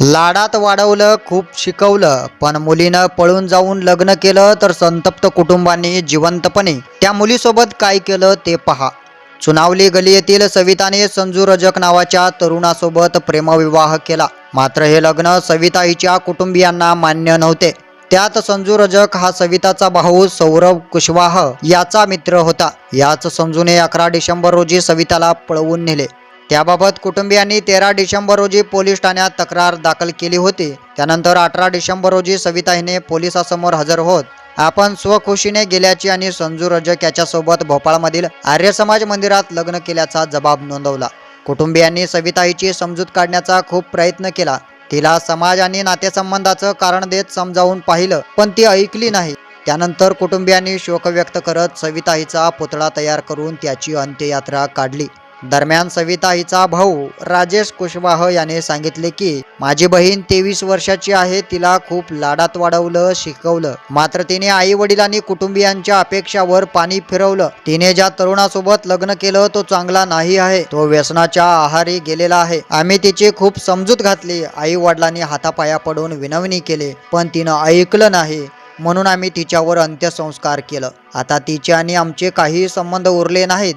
लाडात वाढवलं, खूप शिकवलं, पण मुलीनं पळून जाऊन लग्न केलं तर संतप्त कुटुंबांनी जिवंतपणे त्या मुलीसोबत काय केलं ते पहा. चुनावली गली येथील सविताने संजू रजक नावाच्या तरुणासोबत प्रेमविवाह केला. मात्र हे लग्न सविता हिच्या कुटुंबियांना मान्य नव्हते. त्यात संजू रजक हा सविताचा भाऊ सौरभ कुशवाह याचा मित्र होता. याच संजूने 11 डिसेंबर रोजी सविताला पळवून नेले. त्याबाबत कुटुंबियांनी 13 डिसेंबर रोजी पोलीस ठाण्यात तक्रार दाखल केली होती. त्यानंतर 18 डिसेंबर रोजी सविता हिने पोलिसासमोर हजर होत आपण स्वखुशीने गेल्याची आणि संजू रजक याच्यासोबत भोपाळमधील आर्य समाज मंदिरात लग्न केल्याचा जबाब नोंदवला. कुटुंबियांनी सविता हिची समजूत काढण्याचा खूप प्रयत्न केला. तिला समाज आणि नातेसंबंधाचं कारण देत समजावून पाहिलं, पण ती ऐकली नाही. त्यानंतर कुटुंबियांनी शोक व्यक्त करत सविता हिचा पुतळा तयार करून त्याची अंत्ययात्रा काढली. दरम्यान सविता हिचा भाऊ राजेश कुशवाह याने सांगितले की माझी बहीण 23 वर्षाची आहे. तिला खूप लाडात वाढवलं, शिकवलं, मात्र तिने आई वडील आणि कुटुंबियांच्या अपेक्षावर पाणी फिरवलं. तिने ज्या तरुणासोबत लग्न केलं तो चांगला नाही आहे. तो व्यसनाच्या आहारी गेलेला आहे. आम्ही तिची खूप समजूत घातली. आई वडिलांनी हातापाया पडून विनवणी केली, पण तिनं ऐकलं नाही. म्हणून आम्ही तिच्यावर अंत्यसंस्कार केलं. आता तिचे आणि आमचे काही संबंध उरले नाहीत.